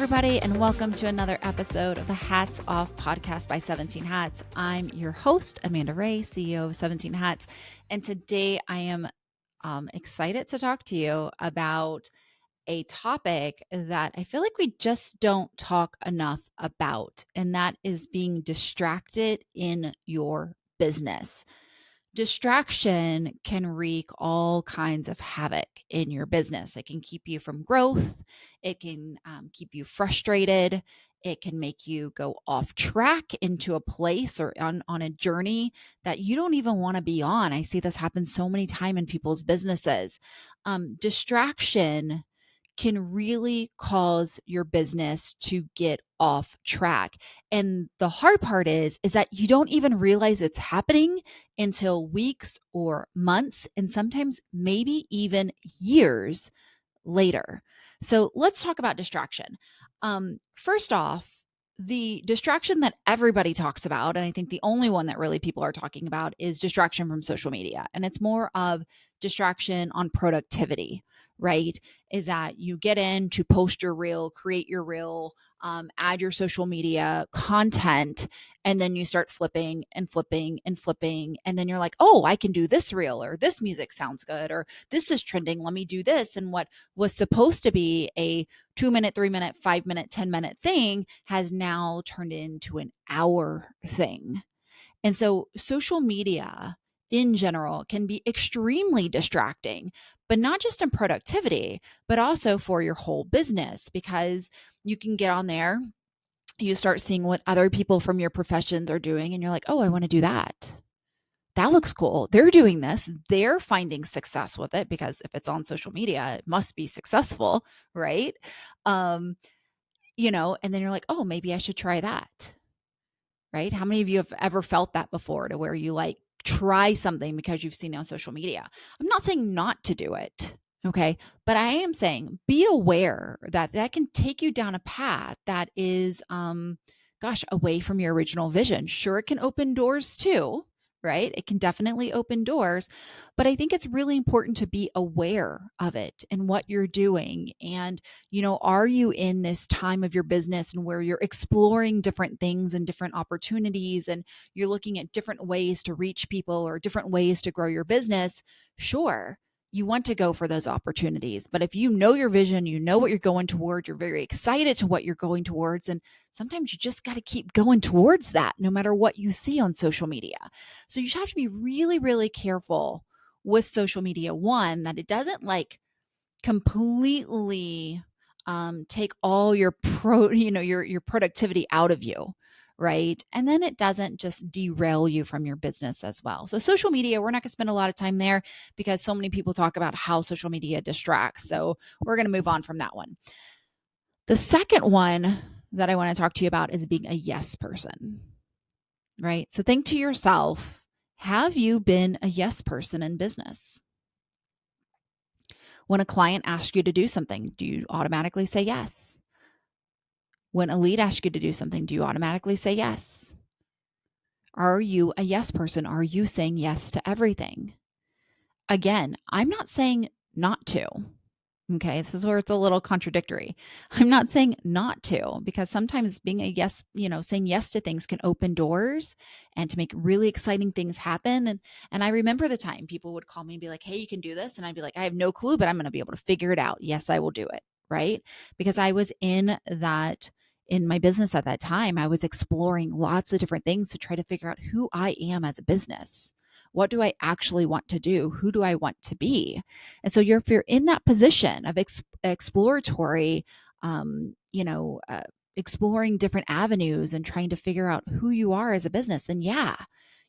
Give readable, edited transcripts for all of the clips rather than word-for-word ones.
everybody, and welcome to another episode of the Hats Off podcast by 17 Hats. I'm your host, Amanda Ray, CEO of 17 Hats, and today I am excited to talk to you about a topic that I feel like we just don't talk enough about, and that is being distracted in your business. Distraction can wreak all kinds of havoc in your business. It can keep you from growth. It can keep you frustrated. It can make you go off track into a place or on a journey that you don't even want to be on. I see this happen so many times in people's businesses. Distraction can really cause your business to get off track. And the hard part is that you don't even realize it's happening until weeks or months, and sometimes maybe even years later. So let's talk about distraction. First off, the distraction that everybody talks about, and I think the only one that really people are talking about, is distraction from social media. And it's more of distraction on productivity, right? Is that you get in to post your reel, create your reel, add your social media content, and then you start flipping and flipping and flipping. And then you're like, oh, I can do this reel, or this music sounds good, or this is trending. Let me do this. And what was supposed to be a 2-minute, 3-minute, 5-minute, 10-minute thing has now turned into an hour thing. And so social media in general can be extremely distracting, but not just in productivity, but also for your whole business, because you can get on there, you start seeing what other people from your professions are doing, and you're like, oh, I want to do that. That looks cool. They're doing this. They're finding success with it, because if it's on social media, it must be successful, right? And then you're like, oh, maybe I should try that. Right? How many of you have ever felt that before, to where you like try something because you've seen it on social media? I'm not saying not to do it. Okay. But I am saying be aware that that can take you down a path that is, away from your original vision. Sure, it can open doors too, right? It can definitely open doors, but I think it's really important to be aware of it and what you're doing. And, are you in this time of your business and where you're exploring different things and different opportunities, and you're looking at different ways to reach people or different ways to grow your business? Sure, you want to go for those opportunities. But if you know your vision, you know what you're going toward, you're very excited to what you're going towards. And sometimes you just got to keep going towards that, no matter what you see on social media. So you have to be really, really careful with social media. One, that it doesn't like completely take all your your productivity out of you. Right. And then it doesn't just derail you from your business as well. So social media, we're not going to spend a lot of time there, because so many people talk about how social media distracts. So we're going to move on from that one. The second one that I want to talk to you about is being a yes person. Right. So think to yourself, have you been a yes person in business? When a client asks you to do something, do you automatically say yes? When a lead asks you to do something, do you automatically say yes? Are you a yes person? Are you saying yes to everything? Again, I'm not saying not to. Okay, this is where it's a little contradictory. I'm not saying not to, because sometimes being a yes, saying yes to things can open doors and to make really exciting things happen. And I remember the time people would call me and be like, hey, you can do this. And I'd be like, I have no clue, but I'm going to be able to figure it out. Yes, I will do it. Right. Because I was in my business at that time, I was exploring lots of different things to try to figure out who I am as a business. What do I actually want to do? Who do I want to be? And so if you're in that position of exploratory, exploring different avenues and trying to figure out who you are as a business, then yeah,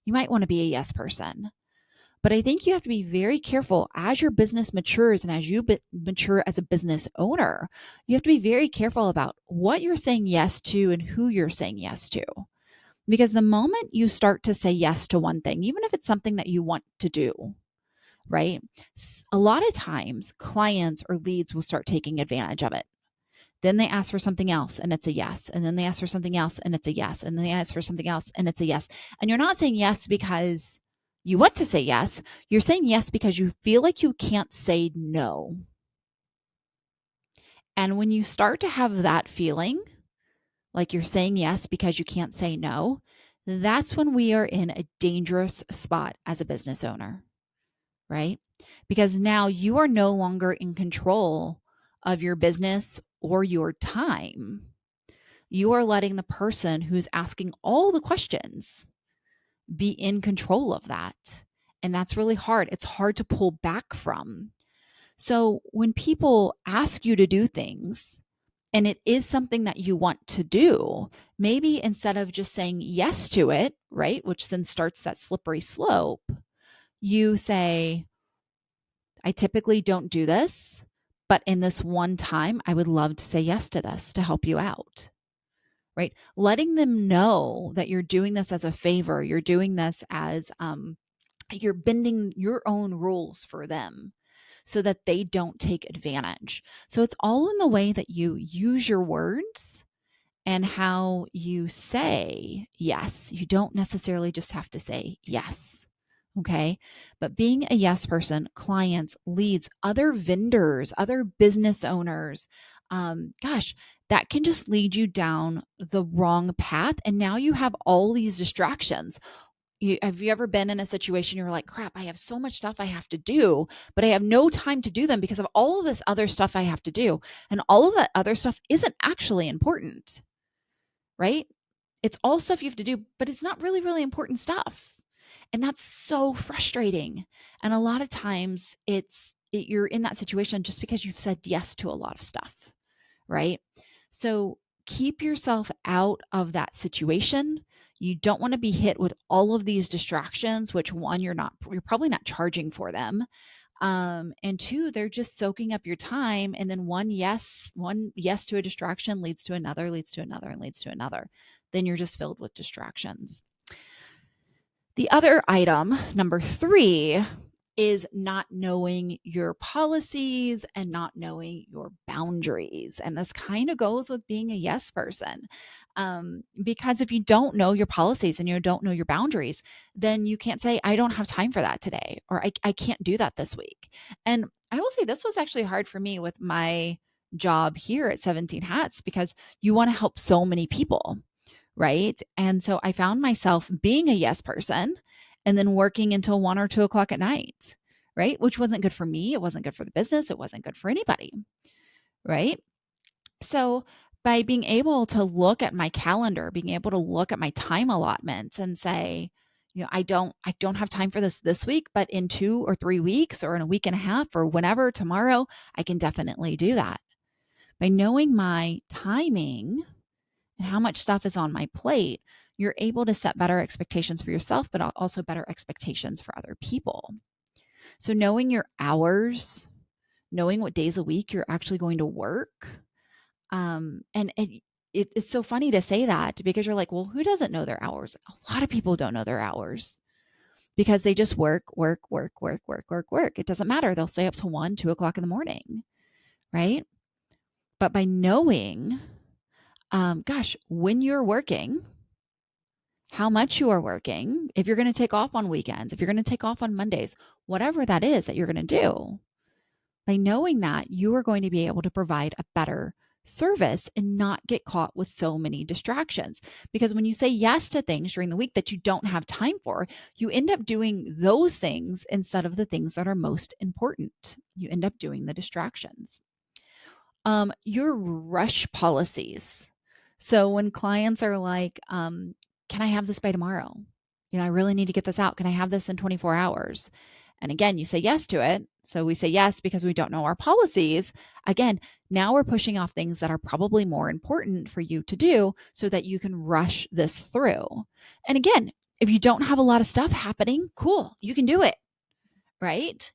you might want to be a yes person. But I think you have to be very careful as your business matures, and as you mature as a business owner, you have to be very careful about what you're saying yes to and who you're saying yes to. Because the moment you start to say yes to one thing, even if it's something that you want to do, right? A lot of times clients or leads will start taking advantage of it. Then they ask for something else and it's a yes. And then they ask for something else and it's a yes. And then they ask for something else and it's a yes. And you're not saying yes because you want to say yes. You're saying yes because you feel like you can't say no. And when you start to have that feeling, like you're saying yes because you can't say no, that's when we are in a dangerous spot as a business owner, right? Because now you are no longer in control of your business or your time. You are letting the person who's asking all the questions be in control of that. And that's really hard. It's hard to pull back from. So when people ask you to do things, and it is something that you want to do, maybe instead of just saying yes to it, right, which then starts that slippery slope, you say, I typically don't do this, but in this one time, I would love to say yes to this to help you out, right? Letting them know that you're doing this as a favor, you're doing this as you're bending your own rules for them so that they don't take advantage. So it's all in the way that you use your words and how you say yes. You don't necessarily just have to say yes. Okay. But being a yes person, clients, leads, other vendors, other business owners, gosh, that can just lead you down the wrong path. And now you have all these distractions. Have you ever been in a situation you're like, crap, I have so much stuff I have to do, but I have no time to do them because of all of this other stuff I have to do. And all of that other stuff isn't actually important, right? It's all stuff you have to do, but it's not really, really important stuff. And that's so frustrating. And a lot of times you're in that situation just because you've said yes to a lot of stuff, right? So keep yourself out of that situation. You don't want to be hit with all of these distractions, which one, you're probably not charging for them. And two, they're just soaking up your time. And then one yes to a distraction leads to another, leads to another, and leads to another. Then you're just filled with distractions. The other item, number 3, is not knowing your policies and not knowing your boundaries. And this kind of goes with being a yes person. Because if you don't know your policies and you don't know your boundaries, then you can't say, I don't have time for that today, or I can't do that this week. And I will say this was actually hard for me with my job here at 17 Hats because you want to help so many people, right? And so I found myself being a yes person and then working until 1 or 2 o'clock at night, right? Which wasn't good for me. It wasn't good for the business. It wasn't good for anybody, right? So by being able to look at my calendar, being able to look at my time allotments and say, I don't have time for this week, but in 2 or 3 weeks or in a week and a half or whenever tomorrow, I can definitely do that. By knowing my timing and how much stuff is on my plate, you're able to set better expectations for yourself, but also better expectations for other people. So knowing your hours, knowing what days a week you're actually going to work, and it's so funny to say that because you're like, well, who doesn't know their hours? A lot of people don't know their hours because they just work. It doesn't matter. They'll stay up to 1, 2 o'clock in the morning, right? But by knowing, when you're working, how much you are working, if you're going to take off on weekends, if you're going to take off on Mondays, whatever that is that you're going to do, by knowing that, you are going to be able to provide a better service and not get caught with so many distractions. Because when you say yes to things during the week that you don't have time for, you end up doing those things instead of the things that are most important. You end up doing the distractions. Your rush policies. So when clients are like, can I have this by tomorrow? I really need to get this out. Can I have this in 24 hours? And again, you say yes to it. So we say yes because we don't know our policies. Again, now we're pushing off things that are probably more important for you to do so that you can rush this through. And again, if you don't have a lot of stuff happening, cool, you can do it, right?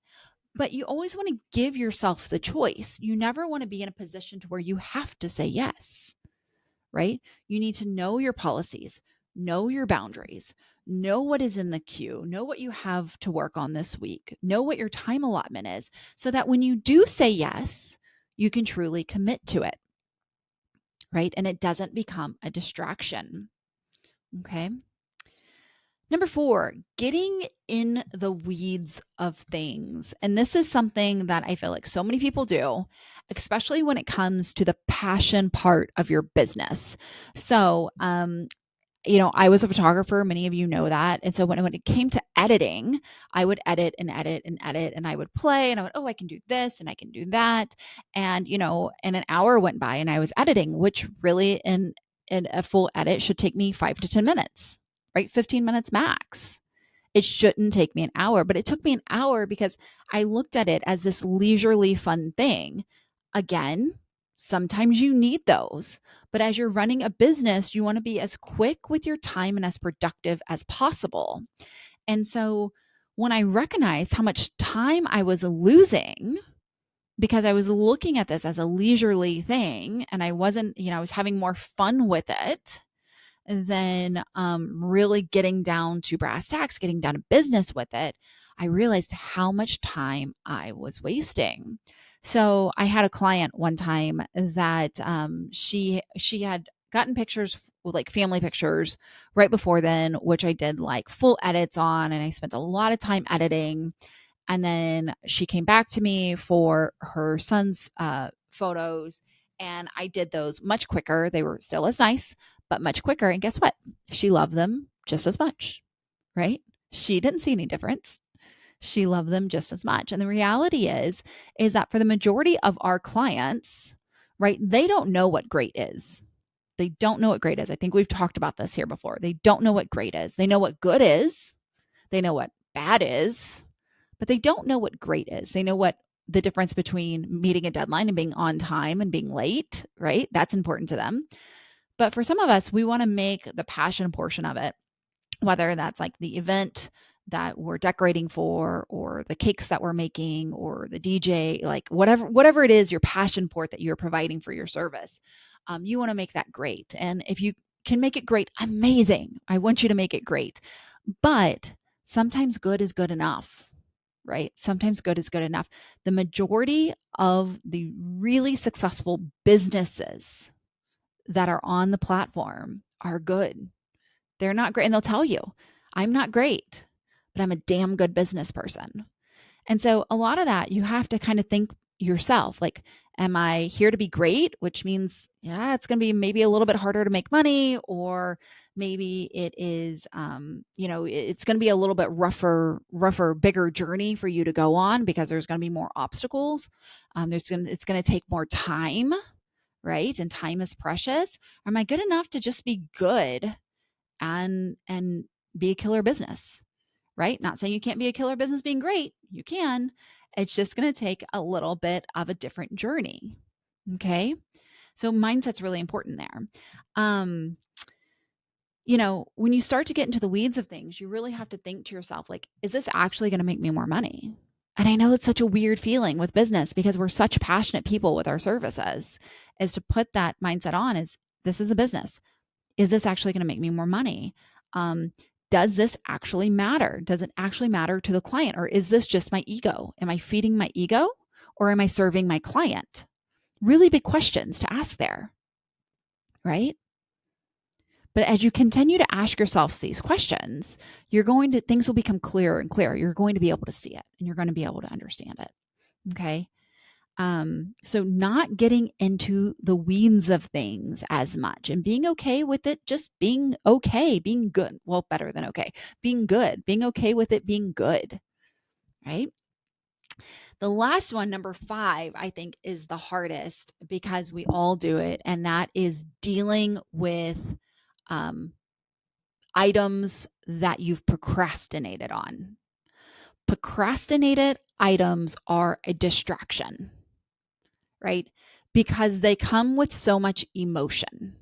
But you always want to give yourself the choice. You never want to be in a position to where you have to say yes, right? You need to know your policies, know your boundaries, know what is in the queue, know what you have to work on this week, know what your time allotment is, so that when you do say yes, you can truly commit to it, right? And it doesn't become a distraction. Okay. Number 4, getting in the weeds of things. And this is something that I feel like so many people do, especially when it comes to the passion part of your business. So, I was a photographer. Many of you know that. And so when it came to editing, I would edit and edit and edit, and I would play and I would, oh, I can do this and I can do that. And an hour went by and I was editing, which really in a full edit should take me 5 to 10 minutes, right? 15 minutes max. It shouldn't take me an hour, but it took me an hour because I looked at it as this leisurely fun thing. Again, sometimes you need those, but as you're running a business, you want to be as quick with your time and as productive as possible. And so when I recognized how much time I was losing because I was looking at this as a leisurely thing and I wasn't, I was having more fun with it than really getting down to brass tacks, getting down to business with it, I realized how much time I was wasting. So I had a client one time that she had gotten pictures, like family pictures, right before then, which I did like full edits on, and I spent a lot of time editing. And then she came back to me for her son's photos, and I did those much quicker. They were still as nice, but much quicker. And guess what? She loved them just as much, right? She didn't see any difference. She loved them just as much. And the reality is that for the majority of our clients, right, they don't know what great is. They don't know what great is. I think we've talked about this here before. They don't know what great is. They know what good is. They know what bad is, but they don't know what great is. They know what the difference between meeting a deadline and being on time and being late, right? That's important to them. But for some of us, we want to make the passion portion of it, whether that's like the event that we're decorating for, or the cakes that we're making, or the DJ, like whatever it is, your passion port that you're providing for your service. You want to make that great. And if you can make it great, amazing. I want you to make it great. But sometimes good is good enough, right? Sometimes good is good enough. The majority of the really successful businesses that are on the platform are good. They're not great. And they'll tell you, I'm not great, but I'm a damn good business person. And so a lot of that, you have to kind of think yourself, like, am I here to be great? Which means, yeah, it's going to be maybe a little bit harder to make money, or maybe it is, it's going to be a little bit rougher, bigger journey for you to go on because there's going to be more obstacles. It's going to take more time, right? And time is precious. Or am I good enough to just be good and be a killer business? Right? Not saying you can't be a killer business being great. You can. It's just going to take a little bit of a different journey. Okay. So mindset's really important there. When you start to get into the weeds of things, you really have to think to yourself, like, is this actually going to make me more money? And I know it's such a weird feeling with business because we're such passionate people with our services, is to put that mindset on is, this is a business. Is this actually going to make me more money? Does this actually matter? Does it actually matter to the client? Or is this just my ego? Am I feeding my ego, or am I serving my client? Really big questions to ask there, right? But as you continue to ask yourself these questions, things will become clearer and clearer. You're going to be able to see it, and you're going to be able to understand it. Okay. So not getting into the weeds of things as much and being okay with it, just being okay, being good. Well, better than okay, being good, being okay with it, being good, right? The last one, number 5, I think is the hardest because we all do it. And that is dealing with items that you've procrastinated on. Procrastinated items are a distraction, right? Because they come with so much emotion.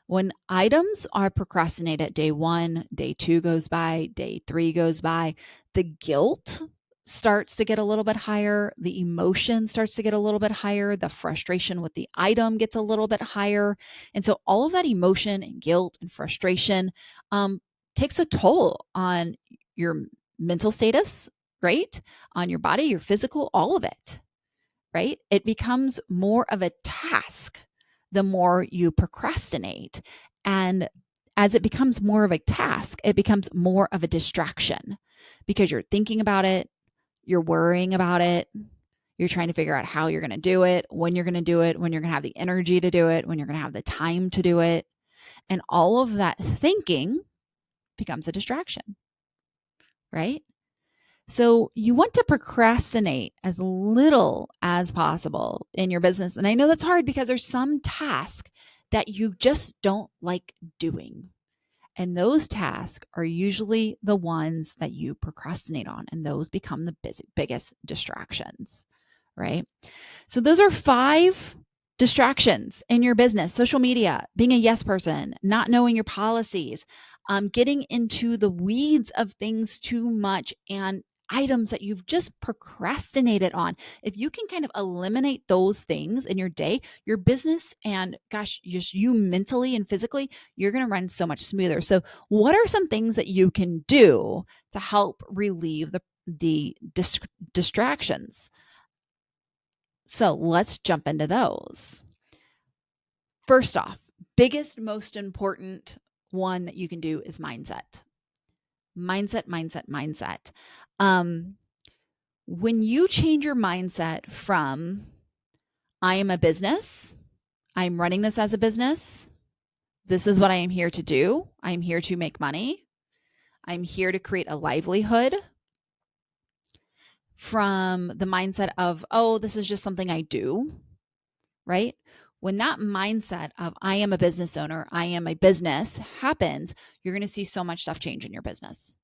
When items are procrastinated, day 1, day 2 goes by, day 3 goes by, the guilt starts to get a little bit higher, the emotion starts to get a little bit higher, the frustration with the item gets a little bit higher. And so all of that emotion and guilt and frustration takes a toll on your mental status, right? On your body, your physical, all of it, right? It becomes more of a task the more you procrastinate. And as it becomes more of a task, it becomes more of a distraction because you're thinking about it, you're worrying about it, you're trying to figure out how you're going to do it, when you're going to do it, when you're going to have the energy to do it, when you're going to have the time to do it. And all of that thinking becomes a distraction, right? So you want to procrastinate as little as possible in your business. And I know that's hard because there's some task that you just don't like doing. And those tasks are usually the ones that you procrastinate on, and those become the biggest distractions, right? So those are 5 distractions in your business: social media, being a yes person, not knowing your policies, getting into the weeds of things too much, and items that you've just procrastinated on. If you can kind of eliminate those things in your day, your business and gosh, just you mentally and physically, you're going to run so much smoother. So what are some things that you can do to help relieve the distractions? So let's jump into those. First off, biggest, most important one that you can do is mindset. Mindset. When you change your mindset from, I am a business, I'm running this as a business, this is what I am here to do, I'm here to make money, I'm here to create a livelihood, from the mindset of, oh, this is just something I do, right? When that mindset of I am a business owner, I am a business happens, you're going to see so much stuff change in your business.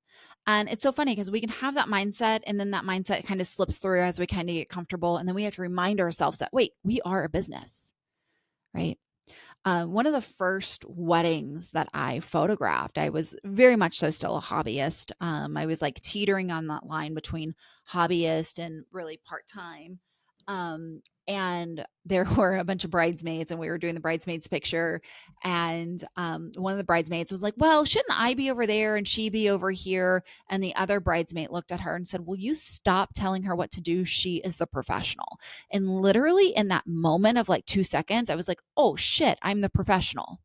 And it's so funny because we can have that mindset and then that mindset kind of slips through as we kind of get comfortable. And then we have to remind ourselves that, wait, we are a business, right? One of the first weddings that I photographed, I was very much so still a hobbyist. I was like teetering on that line between hobbyist and really part-time. And there were a bunch of bridesmaids and we were doing the bridesmaids picture. And one of the bridesmaids was like, well, shouldn't I be over there and she be over here? And the other bridesmaid looked at her and said, will you stop telling her what to do? She is the professional. And literally in that moment of like 2 seconds, I was like, oh shit, I'm the professional,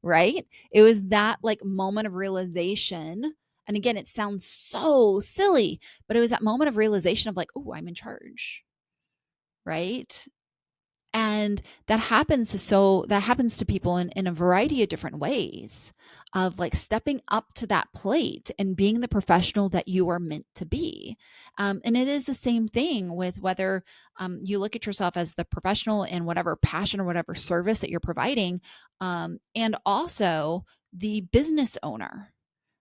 right? It was that like moment of realization. And again, it sounds so silly, but it was that moment of realization of like, oh, I'm in charge, right? And that happens to people in a variety of different ways of like stepping up to that plate and being the professional that you are meant to be. And it is the same thing with whether you look at yourself as the professional in whatever passion or whatever service that you're providing, and also the business owner,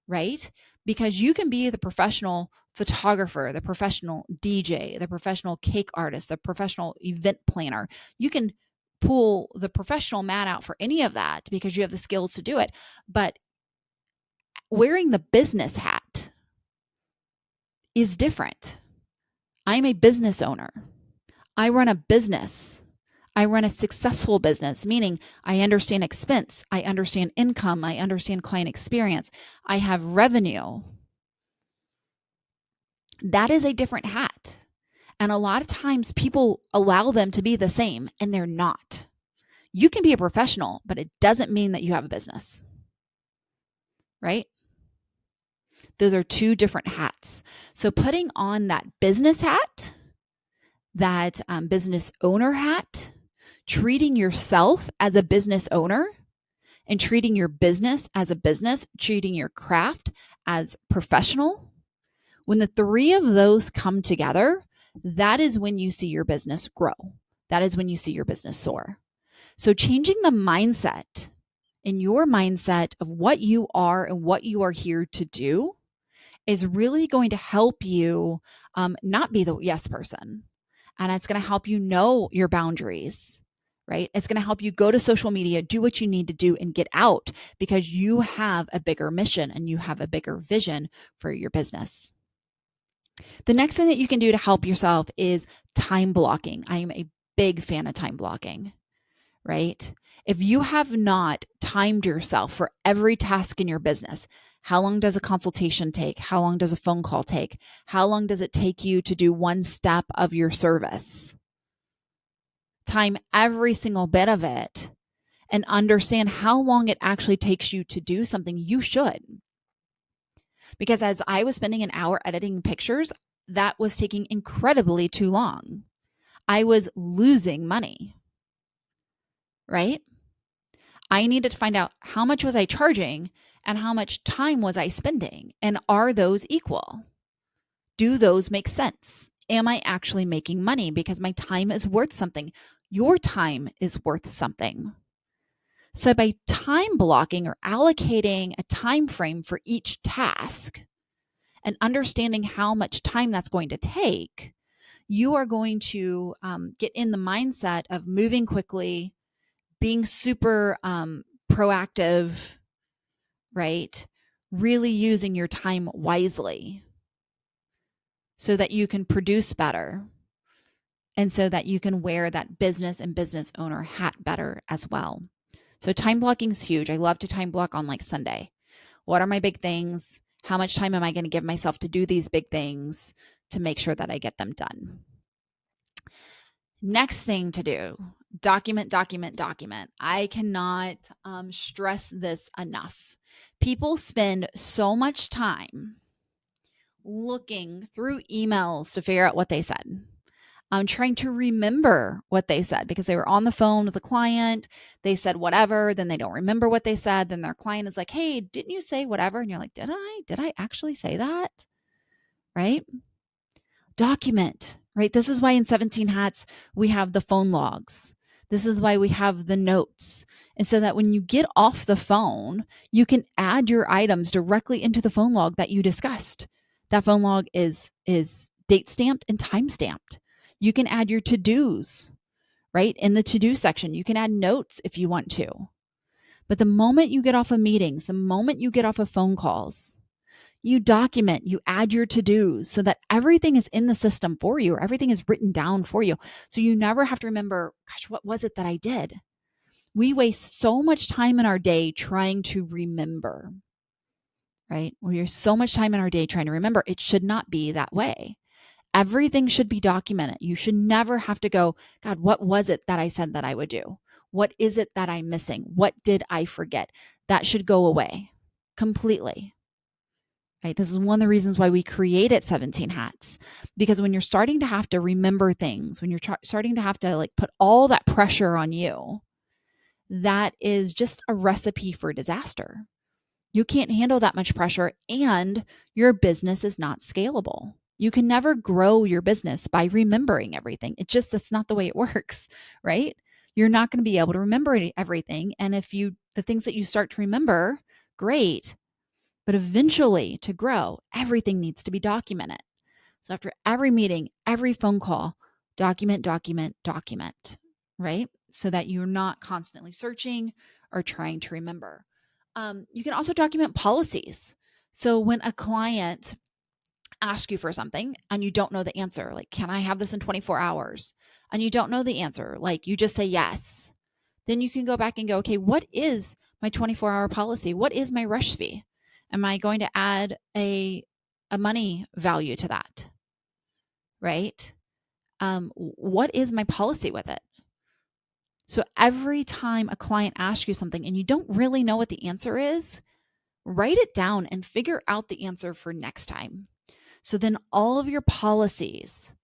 right? Because you can be the professional photographer, the professional DJ, the professional cake artist, the professional event planner. You can pull the professional mat out for any of that because you have the skills to do it. But wearing the business hat is different. I'm a business owner. I run a business. I run a successful business, meaning I understand expense, I understand income, I understand client experience, I have revenue. That is a different hat. And a lot of times people allow them to be the same and they're not. You can be a professional, but it doesn't mean that you have a business, right? Those are 2 different hats. So putting on that business hat, that business owner hat, treating yourself as a business owner and treating your business as a business, treating your craft as professional. When the 3 of those come together, that is when you see your business grow. That is when you see your business soar. So changing the mindset in your mindset of what you are and what you are here to do is really going to help you not be the yes person. And it's going to help you know your boundaries, right? It's going to help you go to social media, do what you need to do and get out because you have a bigger mission and you have a bigger vision for your business. The next thing that you can do to help yourself is time blocking. I am a big fan of time blocking, right? If you have not timed yourself for every task in your business, how long does a consultation take? How long does a phone call take? How long does it take you to do one step of your service? Time every single bit of it. and understand how long it actually takes you to do something, you should. Because as I was spending an hour editing pictures, that was taking incredibly too long. I was losing money, right? I needed to find out how much was I charging and how much time was I spending, and are those equal? Do those make sense? Am I actually making money because my time is worth something? Your time is worth something. So by time blocking or allocating a time frame for each task and understanding how much time that's going to take, you are going to get in the mindset of moving quickly, being super proactive, right? Really using your time wisely so that you can produce better and so that you can wear that business and business owner hat better as well. So time blocking is huge. I love to time block on like Sunday. What are my big things? How much time am I going to give myself to do these big things to make sure that I get them done? Next thing to do, document, document, document. I cannot stress this enough. People spend so much time looking through emails to figure out what they said. I'm trying to remember what they said because they were on the phone with the client. They said whatever, then they don't remember what they said. Then their client is like, hey, didn't you say whatever? And you're like, did I? Did I actually say that? Right? Document, right? This is why in 17 Hats, we have the phone logs. This is why we have the notes. And so that when you get off the phone, you can add your items directly into the phone log that you discussed. That phone log is date stamped and time stamped. You can add your to-dos, right? In the to-do section, you can add notes if you want to. But the moment you get off of meetings, the moment you get off of phone calls, you document, you add your to-dos so that everything is in the system for you, or everything is written down for you. So you never have to remember, gosh, what was it that I did? We waste so much time in our day trying to remember, right? We waste so much time in our day trying to remember. It should not be that way. Everything should be documented. You should never have to go, God, what was it that I said that I would do? What is it that I'm missing? What did I forget? That should go away completely. Right? This is one of the reasons why we created 17 Hats, because when you're starting to have to remember things, when you're starting to have to like put all that pressure on you, that is just a recipe for disaster. You can't handle that much pressure, and your business is not scalable. You can never grow your business by remembering everything. That's not the way it works, right? You're not going to be able to remember everything. And if the things that you start to remember, great. But eventually, to grow, everything needs to be documented. So after every meeting, every phone call, document, document, document, right? So that you're not constantly searching or trying to remember. You can also document policies. So when a client asks you for something and you don't know the answer, like, can I have this in 24 hours? And you don't know the answer, like you just say yes. Then you can go back and go, okay, what is my 24-hour policy? What is my rush fee? Am I going to add a money value to that? Right? What is my policy with it? So every time a client asks you something and you don't really know what the answer is, write it down and figure out the answer for next time. So then all of your policies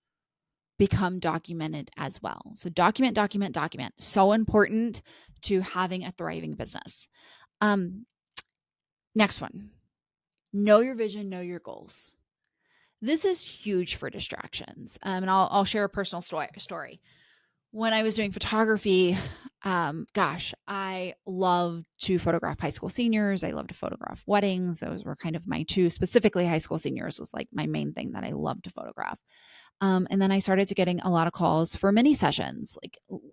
become documented as well. So document, document, document. So important to having a thriving business. Next one, know your vision, know your goals. This is huge for distractions. And I'll share a personal story. When I was doing photography, I love to photograph high school seniors. I love to photograph weddings. Those were kind of my two, specifically high school seniors was like my main thing that I love to photograph. And then I started to getting a lot of calls for mini sessions,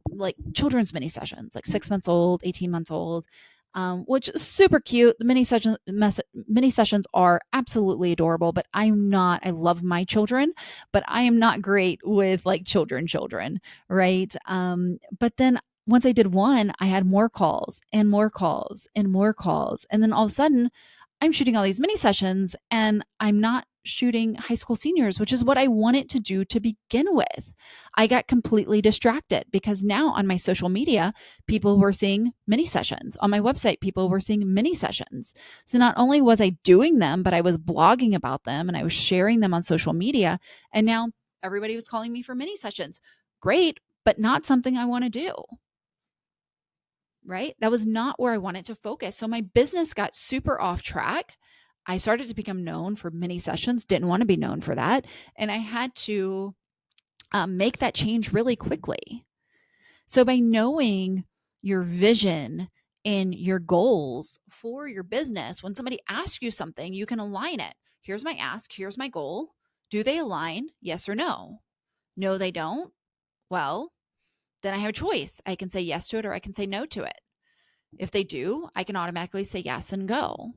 like children's mini sessions, like 6 months old, 18 months old, which is super cute. The mini sessions are absolutely adorable, but I love my children, but I am not great with like children, right? But then once I did one, I had more calls and more calls and more calls. And then all of a sudden I'm shooting all these mini sessions and I'm not shooting high school seniors, which is what I wanted to do to begin with. I got completely distracted because now on my social media, people were seeing mini sessions. On my website, people were seeing mini sessions. So not only was I doing them, but I was blogging about them and I was sharing them on social media. And now everybody was calling me for mini sessions. Great, but not something I want to do. Right? That was not where I wanted to focus. So my business got super off track. I started to become known for mini sessions, didn't want to be known for that. And I had to make that change really quickly. So by knowing your vision and your goals for your business, when somebody asks you something, you can align it. Here's my ask, here's my goal. Do they align? Yes or no? No, they don't. Well, then I have a choice. I can say yes to it or I can say no to it. If they do, I can automatically say yes and go.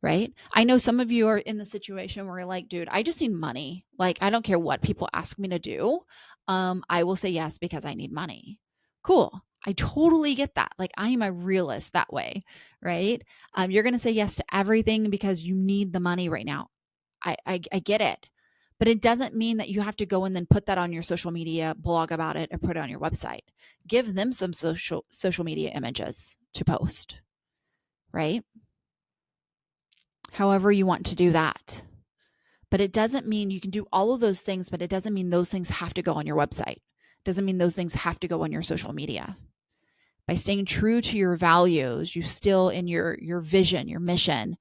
Right? I know some of you are in the situation where you're like, dude, I just need money. Like, I don't care what people ask me to do. I will say yes because I need money. Cool. I totally get that. Like, I am a realist that way, right? You're going to say yes to everything because you need the money right now. I get it. But it doesn't mean that you have to go and then put that on your social media, blog about it, or put it on your website. Give them some social media images to post, right? However you want to do that. But it doesn't mean you can do all of those things, but it doesn't mean those things have to go on your website. It doesn't mean those things have to go on your social media. By staying true to your values, you still in your vision, your mission,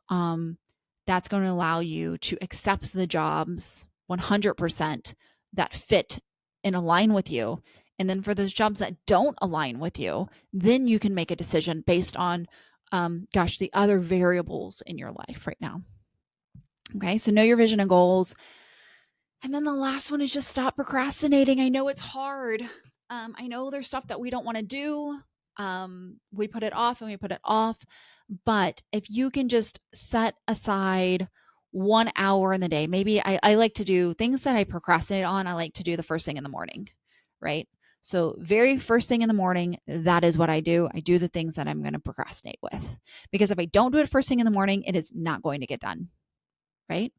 that's going to allow you to accept the jobs 100% that fit and align with you. And then for those jobs that don't align with you, then you can make a decision based on, the other variables in your life right now. Okay, so know your vision and goals. And then the last one is just stop procrastinating. I know it's hard. I know there's stuff that we don't want to do. We put it off and we put it off. But if you can just set aside 1 hour in the day, maybe I like to do things that I procrastinate on. I like to do the first thing in the morning, right? So very first thing in the morning, that is what I do. I do the things that I'm going to procrastinate with. Because if I don't do it first thing in the morning, it is not going to get done, right?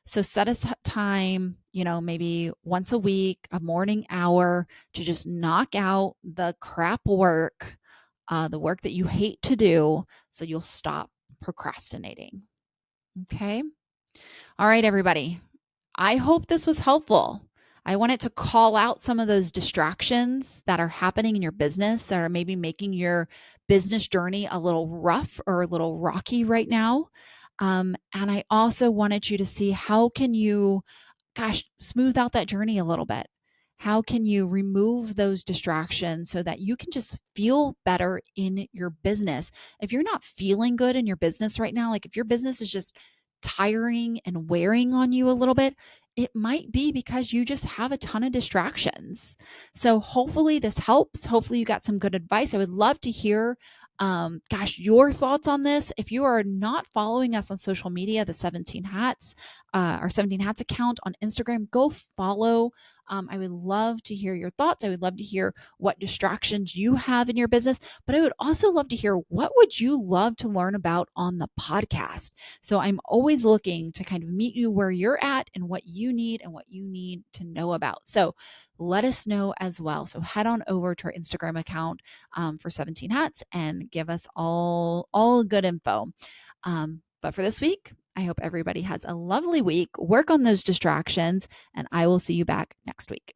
So set aside time, maybe once a week, a morning hour to just knock out the crap work, the work that you hate to do, so you'll stop procrastinating. Okay. All right, everybody. I hope this was helpful. I wanted to call out some of those distractions that are happening in your business that are maybe making your business journey a little rough or a little rocky right now. And I also wanted you to see how can you, smooth out that journey a little bit. How can you remove those distractions so that you can just feel better in your business? If you're not feeling good in your business right now, like if your business is just tiring and wearing on you a little bit, it might be because you just have a ton of distractions. So hopefully this helps. Hopefully you got some good advice. I would love to hear your thoughts on this. If you are not following us on social media, the 17 Hats, our 17 Hats account on Instagram, go follow. I would love to hear your thoughts. I would love to hear what distractions you have in your business, but I would also love to hear what would you love to learn about on the podcast. So I'm always looking to kind of meet you where you're at and what you need to know about. So let us know as well. So head on over to our Instagram account for 17 Hats and give us all good info. But for this week, I hope everybody has a lovely week. Work on those distractions, and I will see you back next week.